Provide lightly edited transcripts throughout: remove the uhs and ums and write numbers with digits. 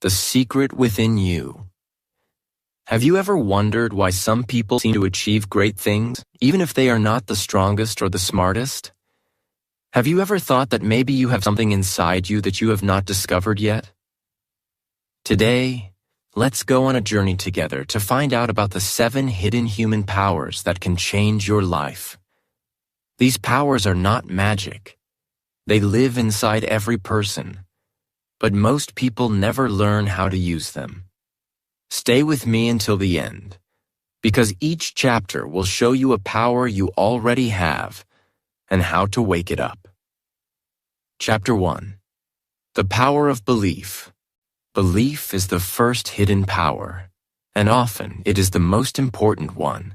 The secret within you. Have you ever wondered why some people seem to achieve great things, even if they are not the strongest or the smartest? Have you ever thought that maybe you have something inside you that you have not discovered yet? Today, let's go on a journey together to find out about the 7 hidden human powers that can change your life. These powers are not magic. They live inside every person, but most people never learn how to use them. Stay with me until the end, because each chapter will show you a power you already have and how to wake it up. Chapter 1. The Power of Belief. Belief is the first hidden power, and often it is the most important one.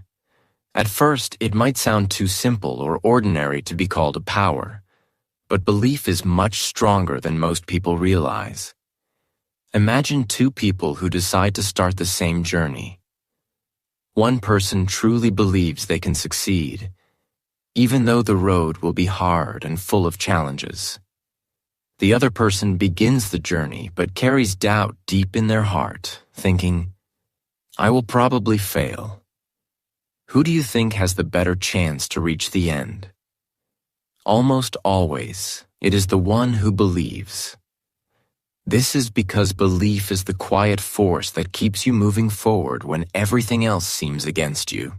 At first, it might sound too simple or ordinary to be called a power, but belief is much stronger than most people realize. Imagine 2 people who decide to start the same journey. One person truly believes they can succeed, even though the road will be hard and full of challenges. The other person begins the journey but carries doubt deep in their heart, thinking, "I will probably fail." Who do you think has the better chance to reach the end? Almost always, it is the one who believes. This is because belief is the quiet force that keeps you moving forward when everything else seems against you.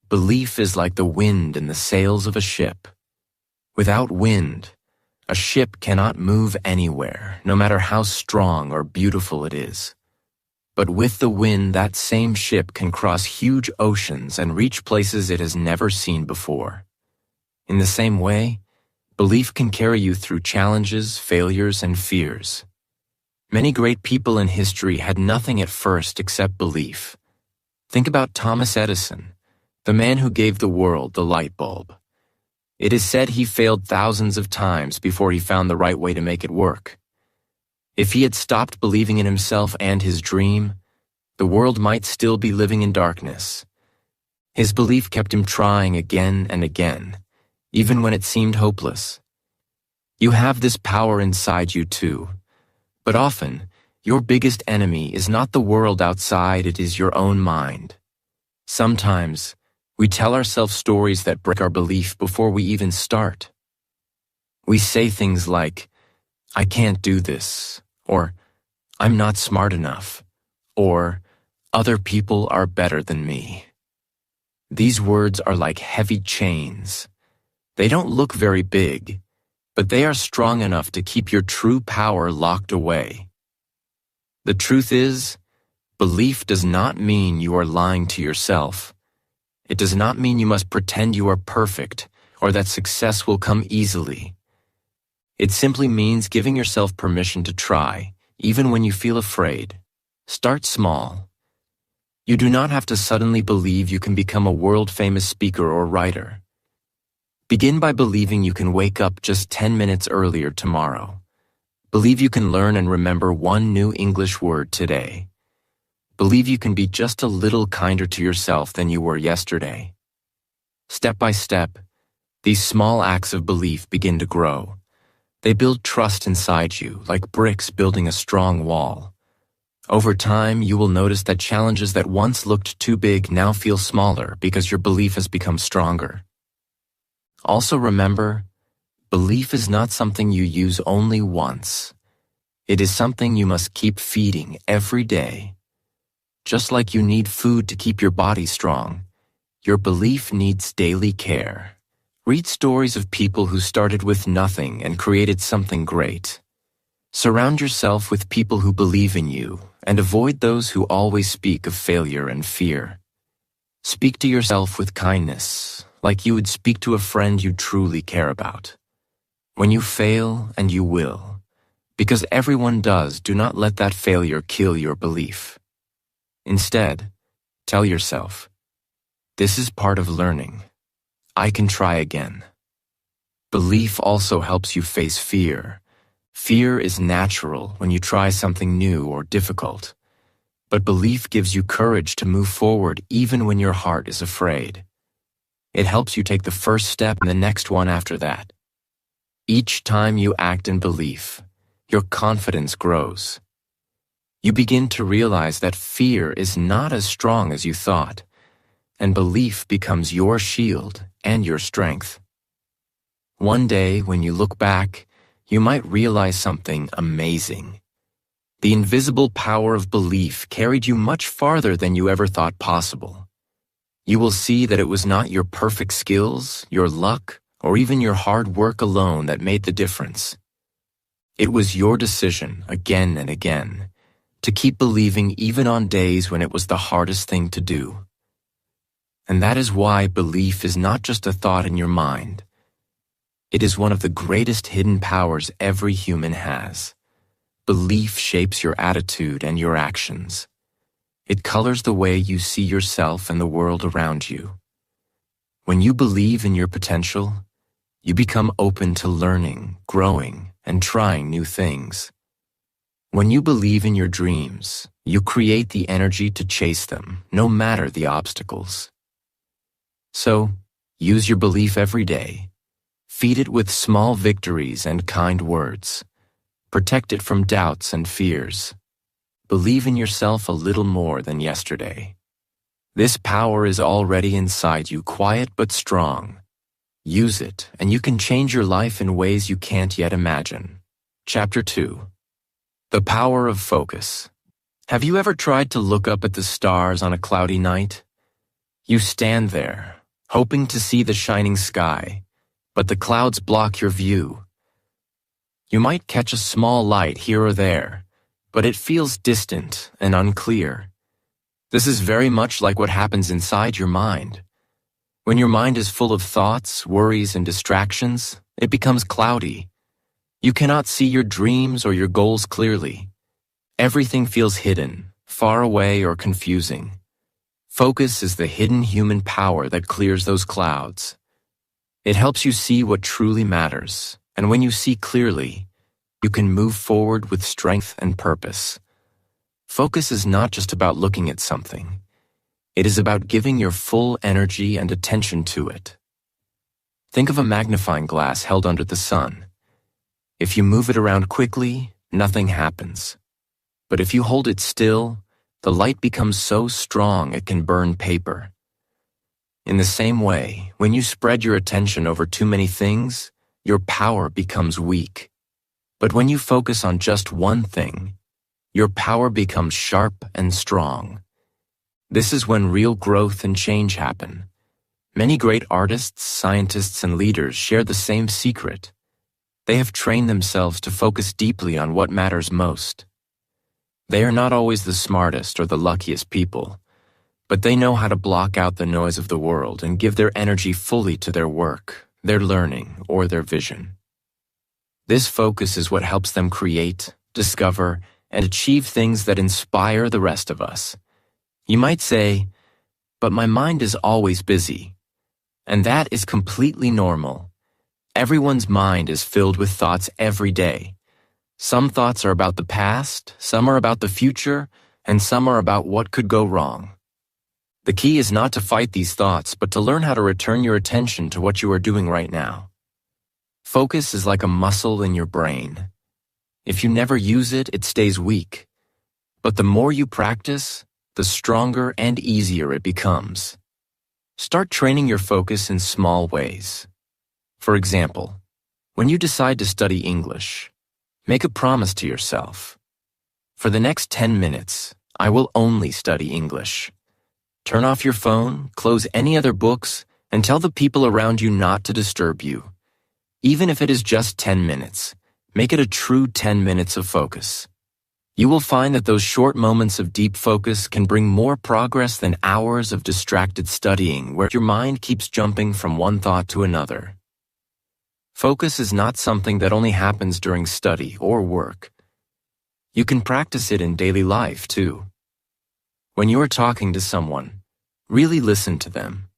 Belief is like the wind in the sails of a ship. Without wind, a ship cannot move anywhere, no matter how strong or beautiful it is. But with the wind, that same ship can cross huge oceans and reach places it has never seen before. In the same way, belief can carry you through challenges, failures, and fears. Many great people in history had nothing at first except belief. Think about Thomas Edison, the man who gave the world the light bulb. It is said he failed thousands of times before he found the right way to make it work. If he had stopped believing in himself and his dream, the world might still be living in darkness. His belief kept him trying again and again, even when it seemed hopeless. You have this power inside you too, but often, your biggest enemy is not the world outside, it is your own mind. Sometimes, we tell ourselves stories that break our belief before we even start. We say things like, "I can't do this," or "I'm not smart enough," or "Other people are better than me." These words are like heavy chains. They don't look very big, but they are strong enough to keep your true power locked away. The truth is, belief does not mean you are lying to yourself. It does not mean you must pretend you are perfect or that success will come easily. It simply means giving yourself permission to try, even when you feel afraid. Start small. You do not have to suddenly believe you can become a world-famous speaker or writer. Begin by believing you can wake up just 10 minutes earlier tomorrow. Believe you can learn and remember 1 new English word today. Believe you can be just a little kinder to yourself than you were yesterday. Step by step, these small acts of belief begin to grow. They build trust inside you, like bricks building a strong wall. Over time, you will notice that challenges that once looked too big now feel smaller because your belief has become stronger. Also remember, belief is not something you use only once. It is something you must keep feeding every day. Just like you need food to keep your body strong, your belief needs daily care. Read stories of people who started with nothing and created something great. Surround yourself with people who believe in you and avoid those who always speak of failure and fear. Speak to yourself with kindness, like you would speak to a friend you truly care about. When you fail, and you will, because everyone does, do not let that failure kill your belief. Instead, tell yourself, "This is part of learning. I can try again." Belief also helps you face fear. Fear is natural when you try something new or difficult, but belief gives you courage to move forward even when your heart is afraid. It helps you take the first step and the next one after that. Each time you act in belief, your confidence grows. You begin to realize that fear is not as strong as you thought, and belief becomes your shield and your strength. One day, when you look back, you might realize something amazing. The invisible power of belief carried you much farther than you ever thought possible. You will see that it was not your perfect skills, your luck, or even your hard work alone that made the difference. It was your decision, again and again, to keep believing even on days when it was the hardest thing to do. And that is why belief is not just a thought in your mind. It is one of the greatest hidden powers every human has. Belief shapes your attitude and your actions. It colors the way you see yourself and the world around you. When you believe in your potential, you become open to learning, growing, and trying new things. When you believe in your dreams, you create the energy to chase them, no matter the obstacles. So, use your belief every day. Feed it with small victories and kind words. Protect it from doubts and fears. Believe in yourself a little more than yesterday. This power is already inside you, quiet but strong. Use it, and you can change your life in ways you can't yet imagine. Chapter 2. The Power of Focus. Have you ever tried to look up at the stars on a cloudy night? You stand there, hoping to see the shining sky, but the clouds block your view. You might catch a small light here or there, but it feels distant and unclear. This is very much like what happens inside your mind. When your mind is full of thoughts, worries, and distractions, it becomes cloudy. You cannot see your dreams or your goals clearly. Everything feels hidden, far away, or confusing. Focus is the hidden human power that clears those clouds. It helps you see what truly matters, and when you see clearly, you can move forward with strength and purpose. Focus is not just about looking at something. It is about giving your full energy and attention to it. Think of a magnifying glass held under the sun. If you move it around quickly, nothing happens. But if you hold it still, the light becomes so strong it can burn paper. In the same way, when you spread your attention over too many things, your power becomes weak. But when you focus on just one thing, your power becomes sharp and strong. This is when real growth and change happen. Many great artists, scientists, and leaders share the same secret. They have trained themselves to focus deeply on what matters most. They are not always the smartest or the luckiest people, but they know how to block out the noise of the world and give their energy fully to their work, their learning, or their vision. This focus is what helps them create, discover, and achieve things that inspire the rest of us. You might say, "But my mind is always busy." And that is completely normal. Everyone's mind is filled with thoughts every day. Some thoughts are about the past, some are about the future, and some are about what could go wrong. The key is not to fight these thoughts, but to learn how to return your attention to what you are doing right now. Focus is like a muscle in your brain. If you never use it, it stays weak. But the more you practice, the stronger and easier it becomes. Start training your focus in small ways. For example, when you decide to study English, make a promise to yourself. For the next 10 minutes, I will only study English. Turn off your phone, close any other books, and tell the people around you not to disturb you. Even if it is just 10 minutes, make it a true 10 minutes of focus. You will find that those short moments of deep focus can bring more progress than hours of distracted studying where your mind keeps jumping from one thought to another. Focus is not something that only happens during study or work. You can practice it in daily life, too. When you are talking to someone, really listen to them.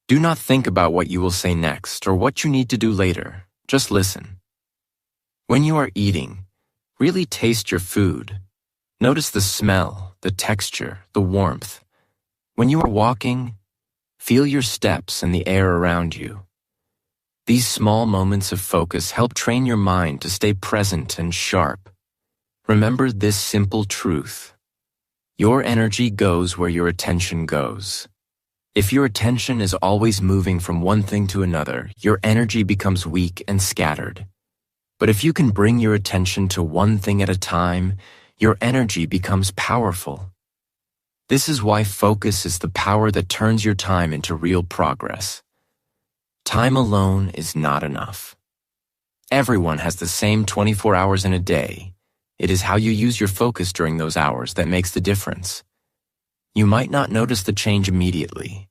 Do not think about what you will say next or what you need to do later. Just listen. When you are eating, really taste your food. Notice the smell, the texture, the warmth. When you are walking, feel your steps and the air around you. These small moments of focus help train your mind to stay present and sharp. Remember this simple truth. Your energy goes where your attention goes. If your attention is always moving from one thing to another, your energy becomes weak and scattered. But if you can bring your attention to one thing at a time, your energy becomes powerful. This is why focus is the power that turns your time into real progress. Time alone is not enough. Everyone has the same 24 hours in a day. It is how you use your focus during those hours that makes the difference. You might not notice the change immediately.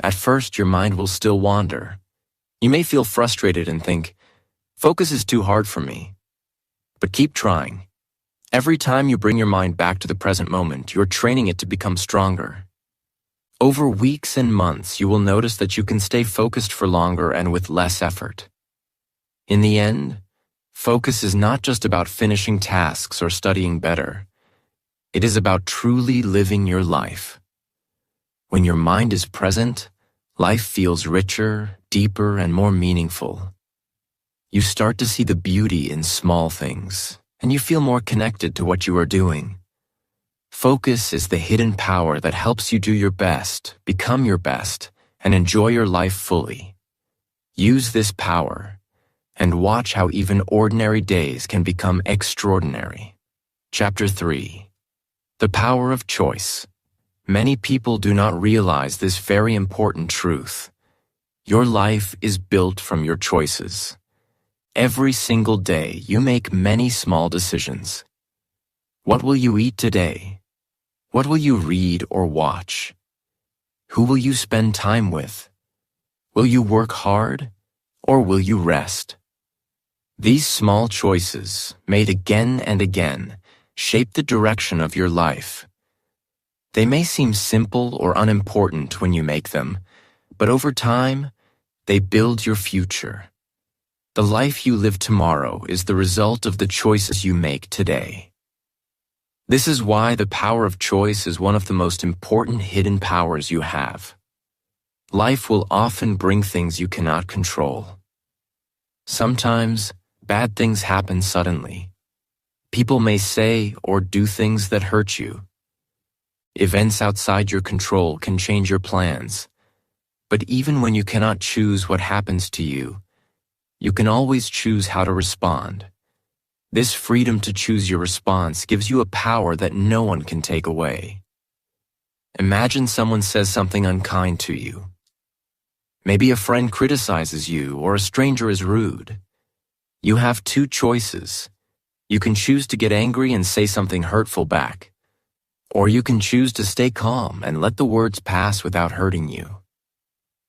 At first, your mind will still wander. You may feel frustrated and think, "Focus is too hard for me." But keep trying. Every time you bring your mind back to the present moment, you're training it to become stronger. Over weeks and months, you will notice that you can stay focused for longer and with less effort. In the end, focus is not just about finishing tasks or studying better. It is about truly living your life. When your mind is present, life feels richer, deeper, and more meaningful. You start to see the beauty in small things, and you feel more connected to what you are doing. Focus is the hidden power that helps you do your best, become your best, and enjoy your life fully. Use this power, and watch how even ordinary days can become extraordinary. Chapter 3. The Power of Choice. Many people do not realize this very important truth. Your life is built from your choices. Every single day, you make many small decisions. What will you eat today? What will you read or watch? Who will you spend time with? Will you work hard, or will you rest? These small choices, made again and again, shape the direction of your life. They may seem simple or unimportant when you make them, but over time, they build your future. The life you live tomorrow is the result of the choices you make today. This is why the power of choice is one of the most important hidden powers you have. Life will often bring things you cannot control. Sometimes, bad things happen suddenly. People may say or do things that hurt you. Events outside your control can change your plans. But even when you cannot choose what happens to you, you can always choose how to respond. This freedom to choose your response gives you a power that no one can take away. Imagine someone says something unkind to you. Maybe a friend criticizes you or a stranger is rude. You have two choices. You can choose to get angry and say something hurtful back, or you can choose to stay calm and let the words pass without hurting you.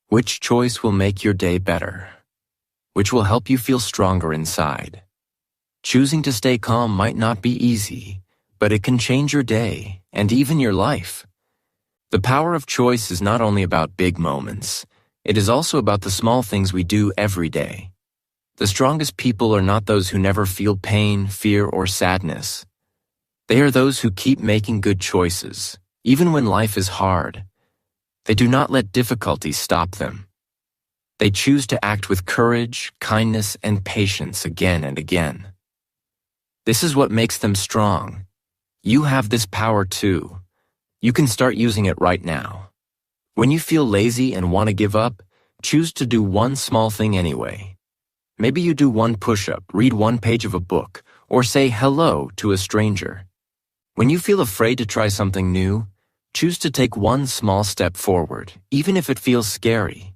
Which choice will make your day better? Which will help you feel stronger inside? Choosing to stay calm might not be easy, but it can change your day and even your life. The power of choice is not only about big moments, it is also about the small things we do every day. The strongest people are not those who never feel pain, fear, or sadness. They are those who keep making good choices, even when life is hard. They do not let difficulties stop them. They choose to act with courage, kindness, and patience again and again. This is what makes them strong. You have this power too. You can start using it right now. When you feel lazy and want to give up, choose to do one small thing anyway. Maybe you do one push-up, read one page of a book, or say hello to a stranger. When you feel afraid to try something new, choose to take one small step forward, even if it feels scary.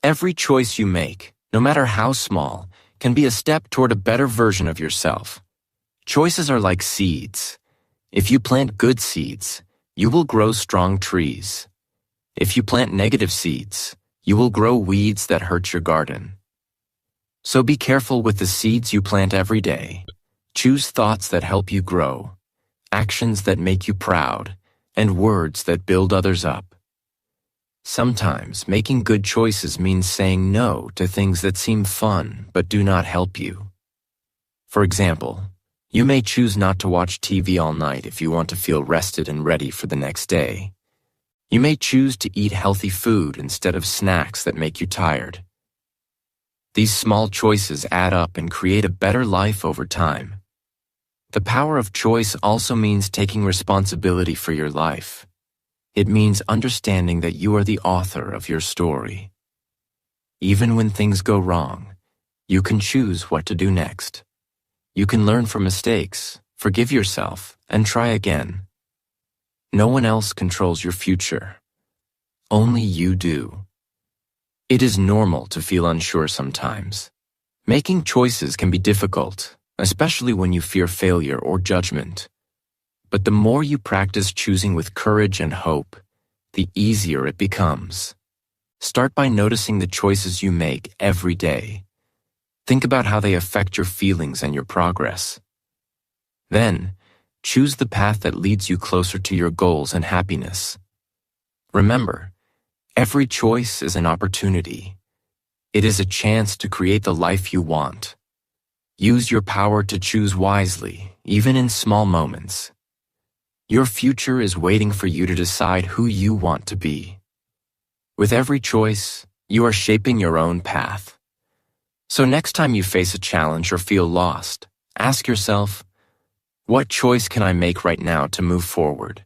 Every choice you make, no matter how small, can be a step toward a better version of yourself. Choices are like seeds. If you plant good seeds, you will grow strong trees. If you plant negative seeds, you will grow weeds that hurt your garden. So be careful with the seeds you plant every day. Choose thoughts that help you grow, actions that make you proud, and words that build others up. Sometimes making good choices means saying no to things that seem fun but do not help you. For example, you may choose not to watch TV all night if you want to feel rested and ready for the next day. You may choose to eat healthy food instead of snacks that make you tired. These small choices add up and create a better life over time. The power of choice also means taking responsibility for your life. It means understanding that you are the author of your story. Even when things go wrong, you can choose what to do next. You can learn from mistakes, forgive yourself, and try again. No one else controls your future. Only you do. It is normal to feel unsure sometimes. Making choices can be difficult, especially when you fear failure or judgment. But the more you practice choosing with courage and hope, the easier it becomes. Start by noticing the choices you make every day. Think about how they affect your feelings and your progress. Then, choose the path that leads you closer to your goals and happiness. Remember, every choice is an opportunity. It is a chance to create the life you want. Use your power to choose wisely, even in small moments. Your future is waiting for you to decide who you want to be. With every choice, you are shaping your own path. So next time you face a challenge or feel lost, ask yourself, what choice can I make right now to move forward?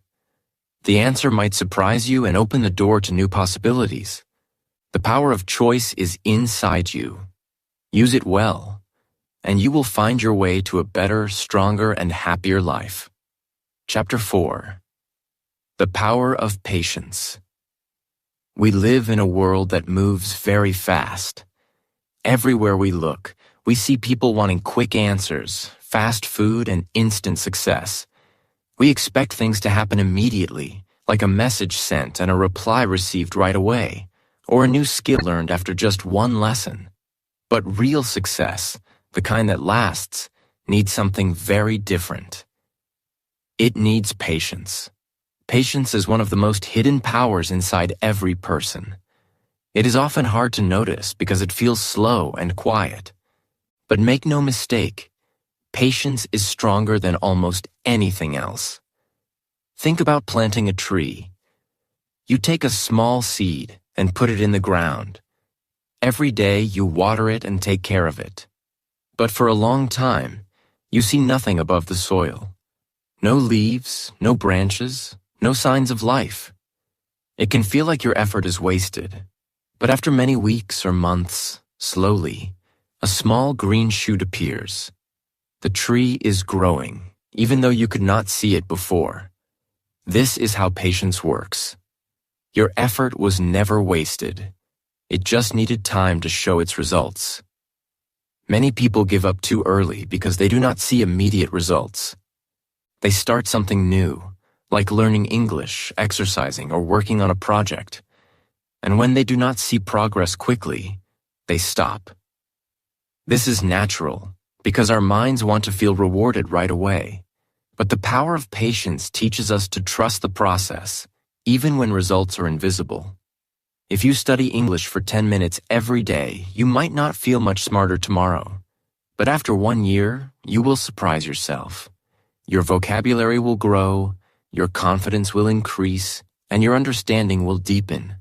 The answer might surprise you and open the door to new possibilities. The power of choice is inside you. Use it well, and you will find your way to a better, stronger, and happier life. Chapter 4. The Power of Patience. We live in a world that moves very fast. Everywhere we look, we see people wanting quick answers, fast food, and instant success. We expect things to happen immediately, like a message sent and a reply received right away, or a new skill learned after just one lesson. But real success, the kind that lasts, needs something very different. It needs patience. Patience is one of the most hidden powers inside every person. It is often hard to notice because it feels slow and quiet. But make no mistake, patience is stronger than almost anything else. Think about planting a tree. You take a small seed and put it in the ground. Every day you water it and take care of it. But for a long time, you see nothing above the soil. No leaves, no branches, no signs of life. It can feel like your effort is wasted. But after many weeks or months, slowly, a small green shoot appears. The tree is growing, even though you could not see it before. This is how patience works. Your effort was never wasted. It just needed time to show its results. Many people give up too early because they do not see immediate results. They start something new, like learning English, exercising, or working on a project. And when they do not see progress quickly, they stop. This is natural, because our minds want to feel rewarded right away. But the power of patience teaches us to trust the process, even when results are invisible. If you study English for 10 minutes every day, you might not feel much smarter tomorrow. But after 1 year, you will surprise yourself. Your vocabulary will grow, your confidence will increase, and your understanding will deepen,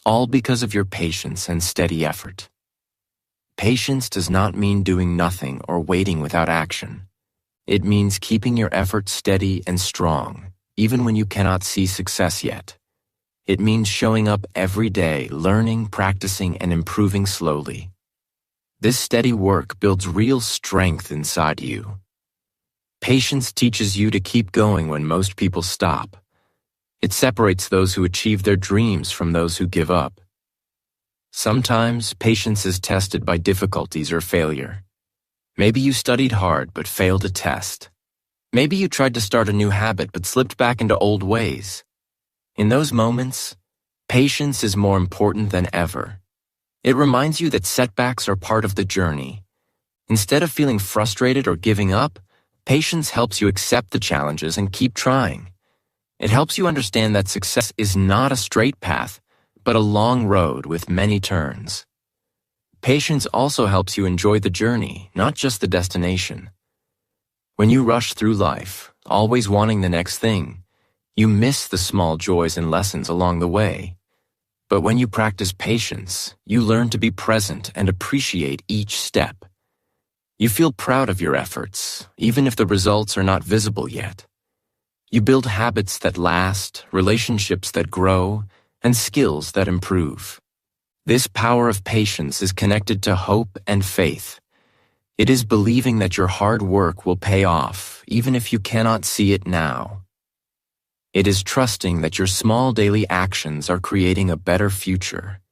all because of your patience and steady effort. Patience does not mean doing nothing or waiting without action. It means keeping your effort steady and strong, even when you cannot see success yet. It means showing up every day, learning, practicing, and improving slowly. This steady work builds real strength inside you. Patience teaches you to keep going when most people stop. It separates those who achieve their dreams from those who give up. Sometimes patience is tested by difficulties or failure. Maybe you studied hard but failed a test. Maybe you tried to start a new habit but slipped back into old ways. In those moments, patience is more important than ever. It reminds you that setbacks are part of the journey. Instead of feeling frustrated or giving up, patience helps you accept the challenges and keep trying. It helps you understand that success is not a straight path, but a long road with many turns. Patience also helps you enjoy the journey, not just the destination. When you rush through life, always wanting the next thing, you miss the small joys and lessons along the way. But when you practice patience, you learn to be present and appreciate each step. You feel proud of your efforts, even if the results are not visible yet. You build habits that last, relationships that grow, and skills that improve. This power of patience is connected to hope and faith. It is believing that your hard work will pay off, even if you cannot see it now. It is trusting that your small daily actions are creating a better future.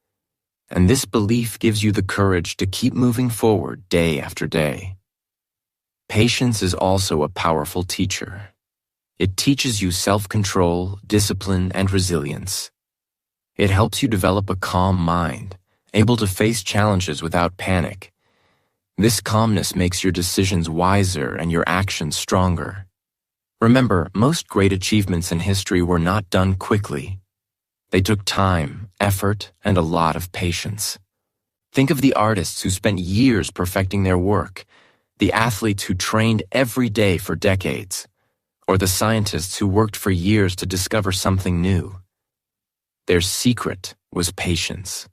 And this belief gives you the courage to keep moving forward day after day. Patience is also a powerful teacher. It teaches you self-control, discipline, and resilience. It helps you develop a calm mind, able to face challenges without panic. This calmness makes your decisions wiser and your actions stronger. Remember, most great achievements in history were not done quickly. They took time, effort, and a lot of patience. Think of the artists who spent years perfecting their work, the athletes who trained every day for decades, or the scientists who worked for years to discover something new. Their secret was patience.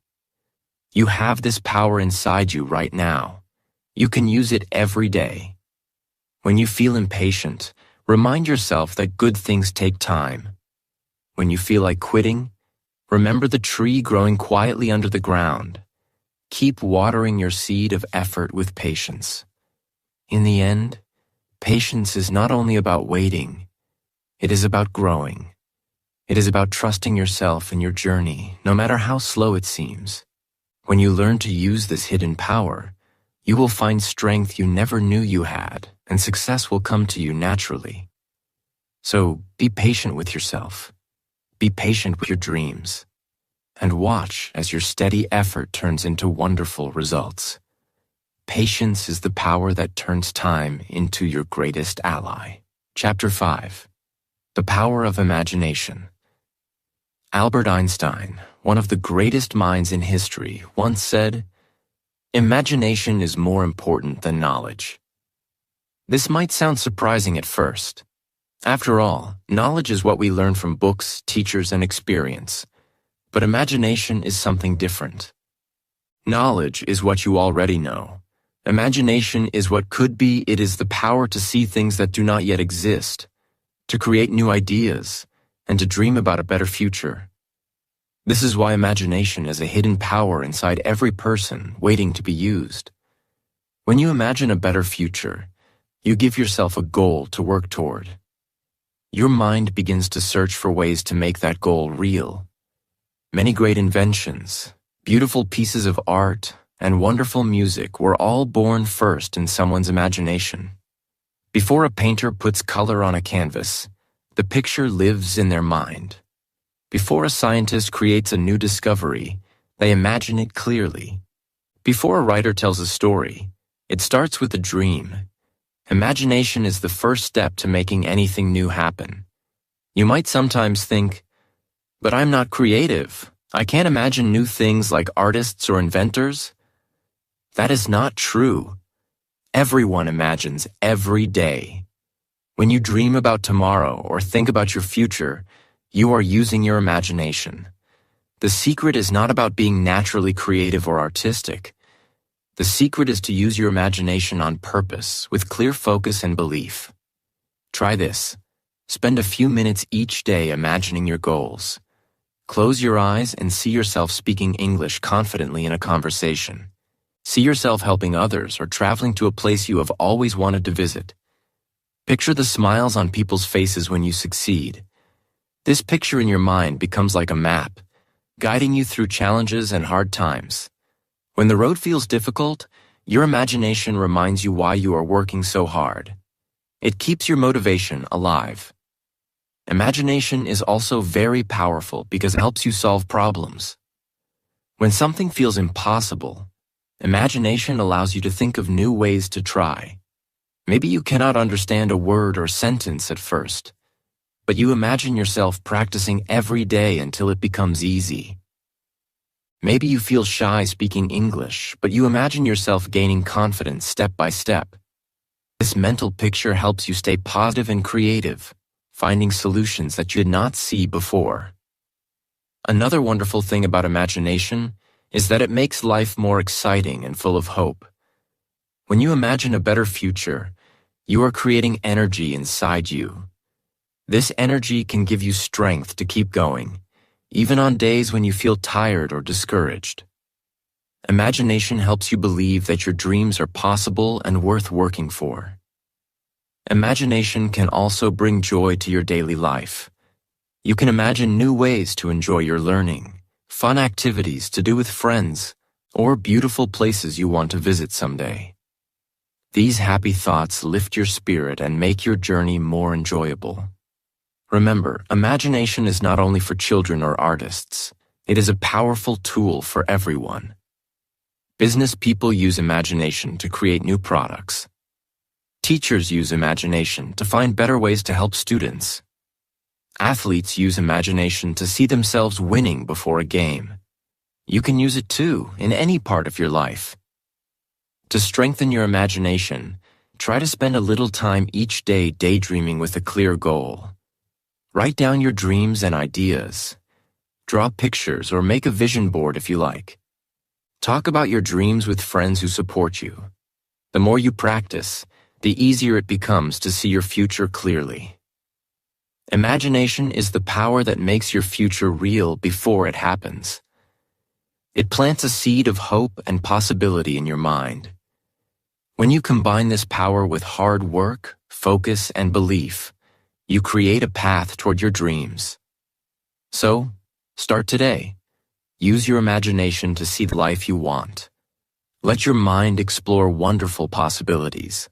You have this power inside you right now. You can use it every day. When you feel impatient, remind yourself that good things take time. When you feel like quitting, remember the tree growing quietly under the ground. Keep watering your seed of effort with patience. In the end, patience is not only about waiting, it is about growing. It is about trusting yourself in your journey, no matter how slow it seems. When you learn to use this hidden power, you will find strength you never knew you had, and success will come to you naturally. So be patient with yourself. Be patient with your dreams. And watch as your steady effort turns into wonderful results. Patience is the power that turns time into your greatest ally. Chapter 5. The Power of Imagination. Albert Einstein, one of the greatest minds in history, once said, "Imagination is more important than knowledge." This might sound surprising at first. After all, knowledge is what we learn from books, teachers, and experience. But imagination is something different. Knowledge is what you already know. Imagination is what could be. It is the power to see things that do not yet exist, to create new ideas, and to dream about a better future. This is why imagination is a hidden power inside every person waiting to be used. When you imagine a better future, you give yourself a goal to work toward. Your mind begins to search for ways to make that goal real. Many great inventions, beautiful pieces of art, and wonderful music were all born first in someone's imagination. Before a painter puts color on a canvas, the picture lives in their mind. Before a scientist creates a new discovery, they imagine it clearly. Before a writer tells a story, it starts with a dream. Imagination is the first step to making anything new happen. You might sometimes think, "But I'm not creative. I can't imagine new things like artists or inventors." That is not true. Everyone imagines every day. When you dream about tomorrow or think about your future, you are using your imagination. The secret is not about being naturally creative or artistic. The secret is to use your imagination on purpose, with clear focus and belief. Try this. Spend a few minutes each day imagining your goals. Close your eyes and see yourself speaking English confidently in a conversation. See yourself helping others or traveling to a place you have always wanted to visit. Picture the smiles on people's faces when you succeed. This picture in your mind becomes like a map, guiding you through challenges and hard times. When the road feels difficult, your imagination reminds you why you are working so hard. It keeps your motivation alive. Imagination is also very powerful because it helps you solve problems. When something feels impossible, imagination allows you to think of new ways to try. Maybe you cannot understand a word or sentence at first, but you imagine yourself practicing every day until it becomes easy. Maybe you feel shy speaking English, but you imagine yourself gaining confidence step by step. This mental picture helps you stay positive and creative, finding solutions that you did not see before. Another wonderful thing about imagination is that it makes life more exciting and full of hope. When you imagine a better future, you are creating energy inside you. This energy can give you strength to keep going, even on days when you feel tired or discouraged. Imagination helps you believe that your dreams are possible and worth working for. Imagination can also bring joy to your daily life. You can imagine new ways to enjoy your learning, fun activities to do with friends, or beautiful places you want to visit someday. These happy thoughts lift your spirit and make your journey more enjoyable. Remember, imagination is not only for children or artists. It is a powerful tool for everyone. Business people use imagination to create new products. Teachers use imagination to find better ways to help students. Athletes use imagination to see themselves winning before a game. You can use it too in any part of your life. To strengthen your imagination, try to spend a little time each day daydreaming with a clear goal. Write down your dreams and ideas. Draw pictures or make a vision board if you like. Talk about your dreams with friends who support you. The more you practice, the easier it becomes to see your future clearly. Imagination is the power that makes your future real before it happens. It plants a seed of hope and possibility in your mind. When you combine this power with hard work, focus, and belief, you create a path toward your dreams. So, start today. Use your imagination to see the life you want. Let your mind explore wonderful possibilities.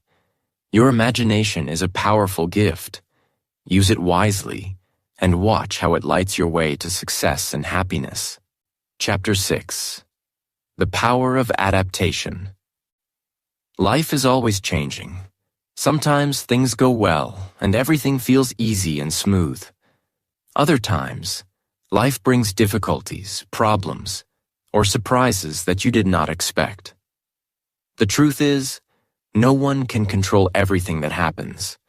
Your imagination is a powerful gift. Use it wisely, and watch how it lights your way to success and happiness. Chapter 6. The Power of Adaptation. Life is always changing. Sometimes things go well, and everything feels easy and smooth. Other times, life brings difficulties, problems, or surprises that you did not expect. The truth is, no one can control everything that happens.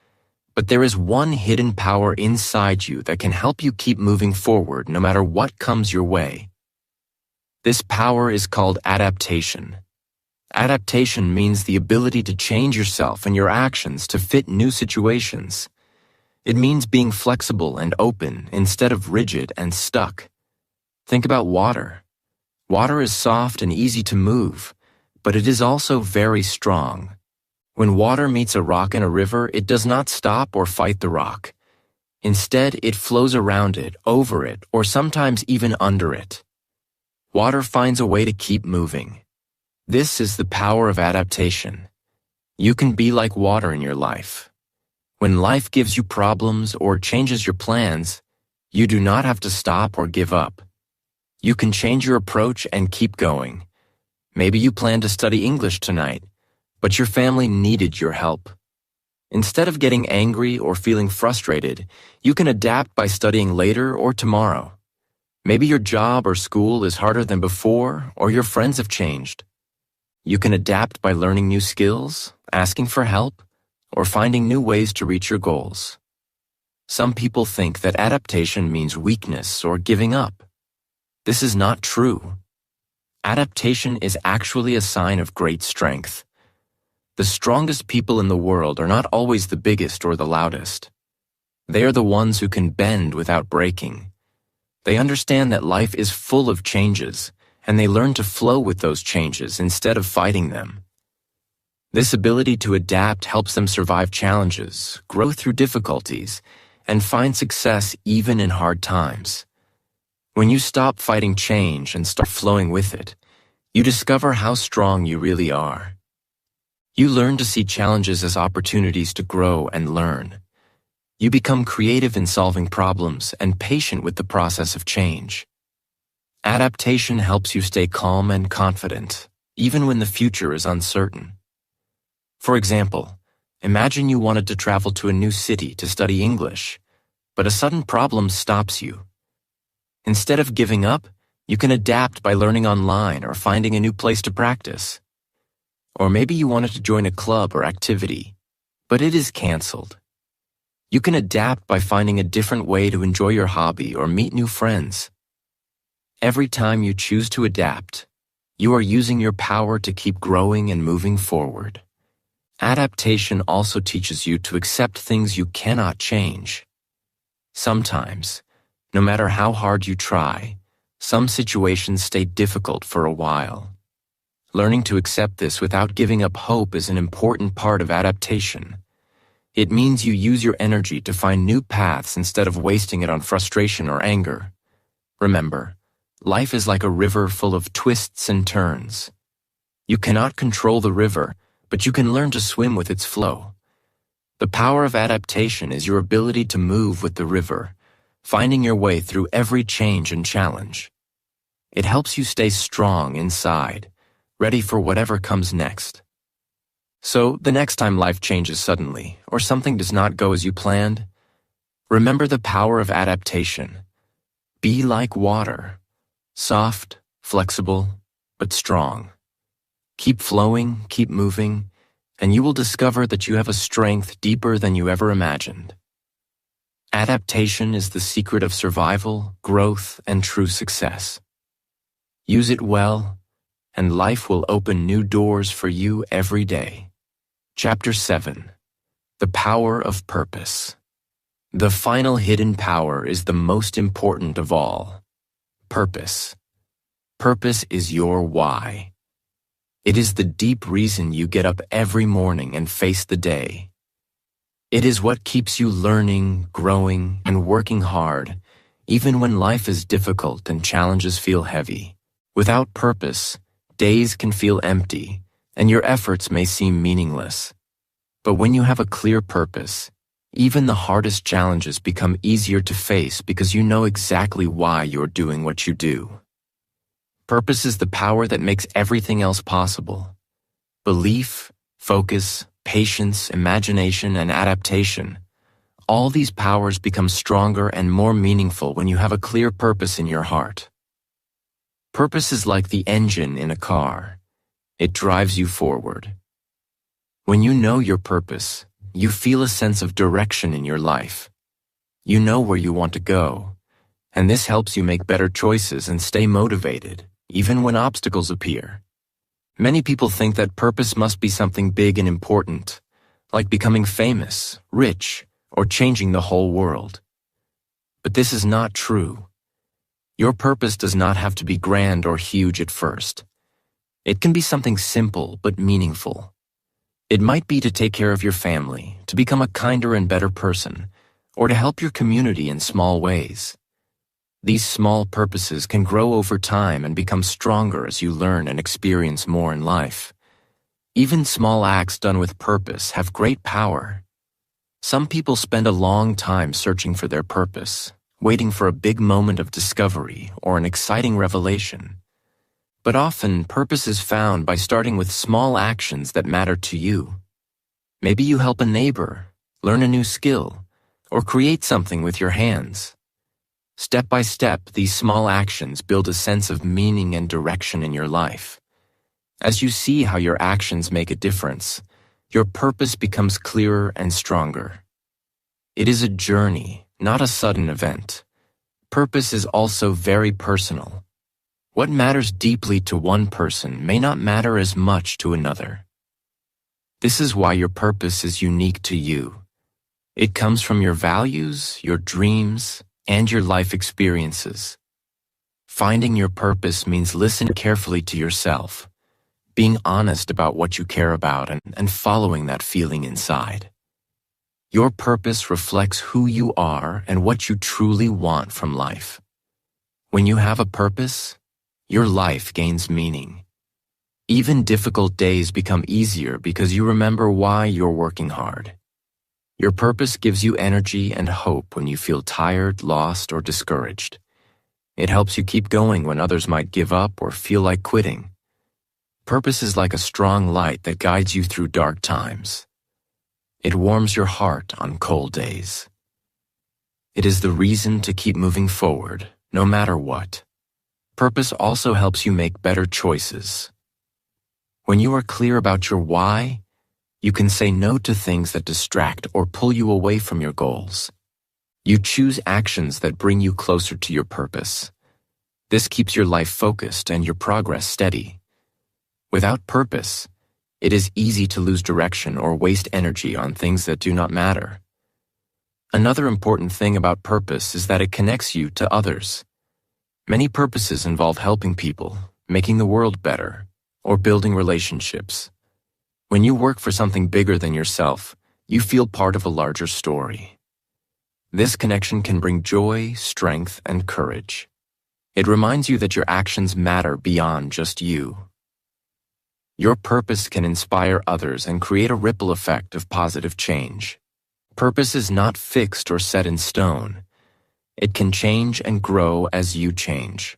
But there is one hidden power inside you that can help you keep moving forward no matter what comes your way. This power is called adaptation. Adaptation means the ability to change yourself and your actions to fit new situations. It means being flexible and open instead of rigid and stuck. Think about water. Water is soft and easy to move, but it is also very strong. When water meets a rock in a river, it does not stop or fight the rock. Instead, it flows around it, over it, or sometimes even under it. Water finds a way to keep moving. This is the power of adaptation. You can be like water in your life. When life gives you problems or changes your plans, you do not have to stop or give up. You can change your approach and keep going. Maybe you plan to study English tonight, but your family needed your help. Instead of getting angry or feeling frustrated, you can adapt by studying later or tomorrow. Maybe your job or school is harder than before, or your friends have changed. You can adapt by learning new skills, asking for help, or finding new ways to reach your goals. Some people think that adaptation means weakness or giving up. This is not true. Adaptation is actually a sign of great strength. The strongest people in the world are not always the biggest or the loudest. They are the ones who can bend without breaking. They understand that life is full of changes, and they learn to flow with those changes instead of fighting them. This ability to adapt helps them survive challenges, grow through difficulties, and find success even in hard times. When you stop fighting change and start flowing with it, you discover how strong you really are. You learn to see challenges as opportunities to grow and learn. You become creative in solving problems and patient with the process of change. Adaptation helps you stay calm and confident, even when the future is uncertain. For example, imagine you wanted to travel to a new city to study English, but a sudden problem stops you. Instead of giving up, you can adapt by learning online or finding a new place to practice. Or maybe you wanted to join a club or activity, but it is canceled. You can adapt by finding a different way to enjoy your hobby or meet new friends. Every time you choose to adapt, you are using your power to keep growing and moving forward. Adaptation also teaches you to accept things you cannot change. Sometimes, no matter how hard you try, some situations stay difficult for a while. Learning to accept this without giving up hope is an important part of adaptation. It means you use your energy to find new paths instead of wasting it on frustration or anger. Remember, life is like a river full of twists and turns. You cannot control the river, but you can learn to swim with its flow. The power of adaptation is your ability to move with the river, finding your way through every change and challenge. It helps you stay strong inside, ready for whatever comes next. So, the next time life changes suddenly, or something does not go as you planned, remember the power of adaptation. Be like water, soft, flexible, but strong. Keep flowing, keep moving, and you will discover that you have a strength deeper than you ever imagined. Adaptation is the secret of survival, growth, and true success. Use it well, and life will open new doors for you every day. Chapter 7. The Power of Purpose. The final hidden power is the most important of all. Purpose. Purpose is your why. It is the deep reason you get up every morning and face the day. It is what keeps you learning, growing, and working hard, even when life is difficult and challenges feel heavy. Without purpose, days can feel empty, and your efforts may seem meaningless. But when you have a clear purpose, even the hardest challenges become easier to face because you know exactly why you're doing what you do. Purpose is the power that makes everything else possible. Belief, focus, patience, imagination, and adaptation. All these powers become stronger and more meaningful when you have a clear purpose in your heart. Purpose is like the engine in a car. It drives you forward. When you know your purpose, you feel a sense of direction in your life. You know where you want to go, and this helps you make better choices and stay motivated, even when obstacles appear. Many people think that purpose must be something big and important, like becoming famous, rich, or changing the whole world. But this is not true. Your purpose does not have to be grand or huge at first. It can be something simple but meaningful. It might be to take care of your family, to become a kinder and better person, or to help your community in small ways. These small purposes can grow over time and become stronger as you learn and experience more in life. Even small acts done with purpose have great power. Some people spend a long time searching for their purpose, waiting for a big moment of discovery or an exciting revelation. But often, purpose is found by starting with small actions that matter to you. Maybe you help a neighbor, learn a new skill, or create something with your hands. Step by step, these small actions build a sense of meaning and direction in your life. As you see how your actions make a difference, your purpose becomes clearer and stronger. It is a journey, not a sudden event. Purpose is also very personal. What matters deeply to one person may not matter as much to another. This is why your purpose is unique to you. It comes from your values, your dreams, and your life experiences. Finding your purpose means listening carefully to yourself, being honest about what you care about, and following that feeling inside. Your purpose reflects who you are and what you truly want from life. When you have a purpose, your life gains meaning. Even difficult days become easier because you remember why you're working hard. Your purpose gives you energy and hope when you feel tired, lost, or discouraged. It helps you keep going when others might give up or feel like quitting. Purpose is like a strong light that guides you through dark times. It warms your heart on cold days. It is the reason to keep moving forward, no matter what. Purpose also helps you make better choices. When you are clear about your why, you can say no to things that distract or pull you away from your goals. You choose actions that bring you closer to your purpose. This keeps your life focused and your progress steady. Without purpose, it is easy to lose direction or waste energy on things that do not matter. Another important thing about purpose is that it connects you to others. Many purposes involve helping people, making the world better, or building relationships. When you work for something bigger than yourself, you feel part of a larger story. This connection can bring joy, strength, and courage. It reminds you that your actions matter beyond just you. Your purpose can inspire others and create a ripple effect of positive change. Purpose is not fixed or set in stone. It can change and grow as you change.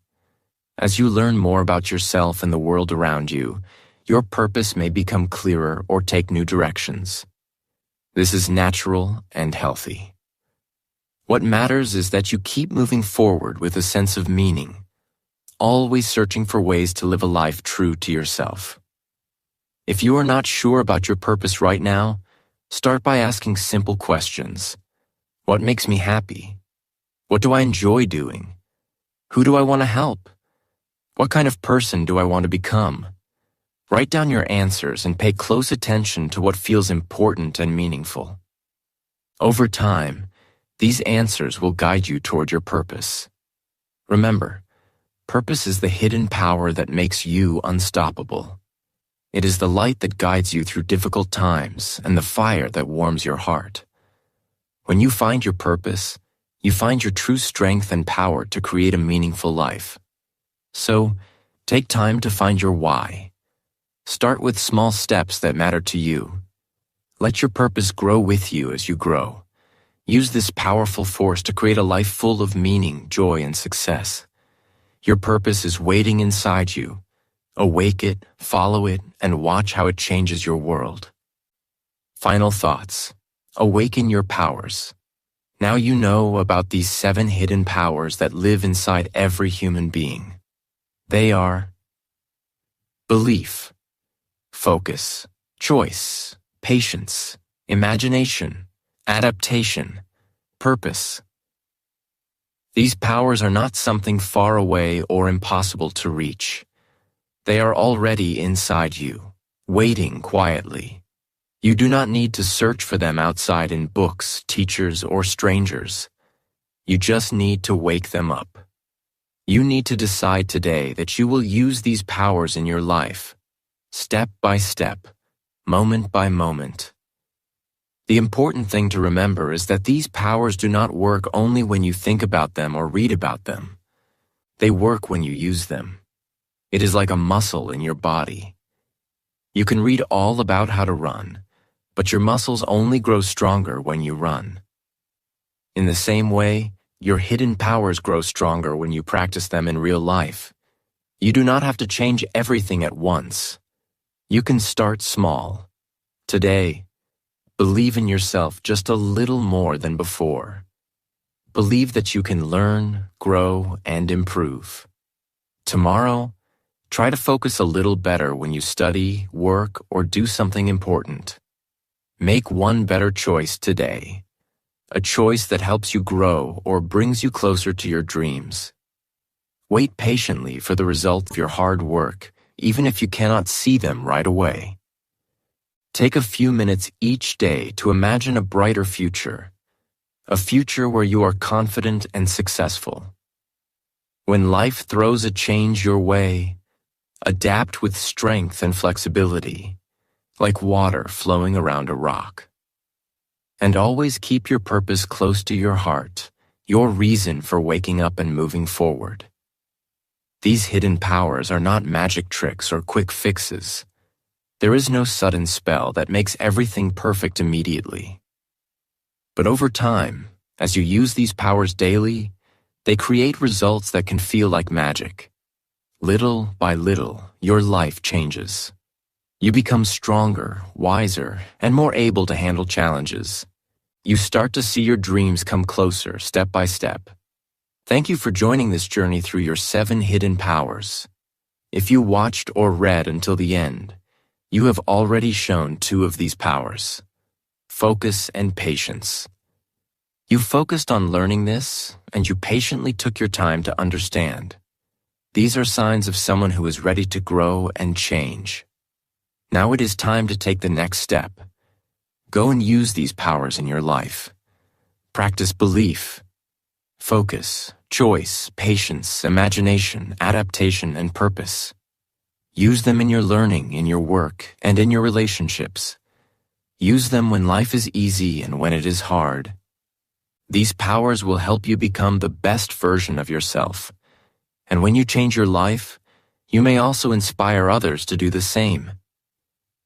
As you learn more about yourself and the world around you, your purpose may become clearer or take new directions. This is natural and healthy. What matters is that you keep moving forward with a sense of meaning, always searching for ways to live a life true to yourself. If you are not sure about your purpose right now, start by asking simple questions. What makes me happy? What do I enjoy doing? Who do I want to help? What kind of person do I want to become? Write down your answers and pay close attention to what feels important and meaningful. Over time, these answers will guide you toward your purpose. Remember, purpose is the hidden power that makes you unstoppable. It is the light that guides you through difficult times and the fire that warms your heart. When you find your purpose, you find your true strength and power to create a meaningful life. So, take time to find your why. Start with small steps that matter to you. Let your purpose grow with you as you grow. Use this powerful force to create a life full of meaning, joy, and success. Your purpose is waiting inside you. Awake it, follow it, and watch how it changes your world. Final thoughts. Awaken your powers. Now you know about these 7 hidden powers that live inside every human being. They are belief, focus, choice, patience, imagination, adaptation, purpose. These powers are not something far away or impossible to reach. They are already inside you, waiting quietly. You do not need to search for them outside in books, teachers, or strangers. You just need to wake them up. You need to decide today that you will use these powers in your life, step by step, moment by moment. The important thing to remember is that these powers do not work only when you think about them or read about them. They work when you use them. It is like a muscle in your body. You can read all about how to run, but your muscles only grow stronger when you run. In the same way, your hidden powers grow stronger when you practice them in real life. You do not have to change everything at once. You can start small. Today, believe in yourself just a little more than before. Believe that you can learn, grow, and improve. Tomorrow, try to focus a little better when you study, work, or do something important. Make one better choice today. A choice that helps you grow or brings you closer to your dreams. Wait patiently for the result of your hard work, even if you cannot see them right away. Take a few minutes each day to imagine a brighter future. A future where you are confident and successful. When life throws a change your way, adapt with strength and flexibility, like water flowing around a rock. And always keep your purpose close to your heart, your reason for waking up and moving forward. These hidden powers are not magic tricks or quick fixes. There is no sudden spell that makes everything perfect immediately. But over time, as you use these powers daily, they create results that can feel like magic. Little by little, your life changes. You become stronger, wiser, and more able to handle challenges. You start to see your dreams come closer, step by step. Thank you for joining this journey through your 7 hidden powers. If you watched or read until the end, you have already shown 2 of these powers: focus and patience. You focused on learning this, and you patiently took your time to understand. These are signs of someone who is ready to grow and change. Now it is time to take the next step. Go and use these powers in your life. Practice belief, focus, choice, patience, imagination, adaptation, and purpose. Use them in your learning, in your work, and in your relationships. Use them when life is easy and when it is hard. These powers will help you become the best version of yourself. And when you change your life, you may also inspire others to do the same.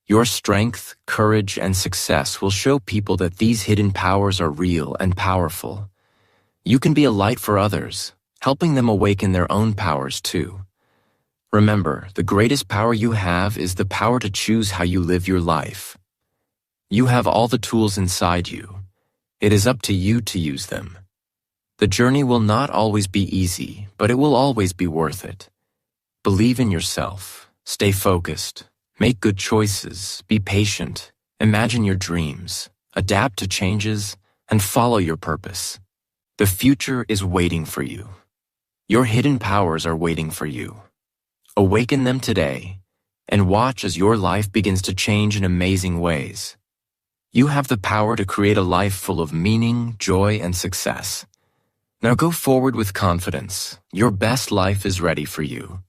Your strength, courage, and success will show people that these hidden powers are real and powerful. You can be a light for others, helping them awaken their own powers too. Remember, the greatest power you have is the power to choose how you live your life. You have all the tools inside you. It is up to you to use them. The journey will not always be easy, but it will always be worth it. Believe in yourself, stay focused, make good choices, be patient, imagine your dreams, adapt to changes, and follow your purpose. The future is waiting for you. Your hidden powers are waiting for you. Awaken them today, and watch as your life begins to change in amazing ways. You have the power to create a life full of meaning, joy, and success. Now go forward with confidence. Your best life is ready for you.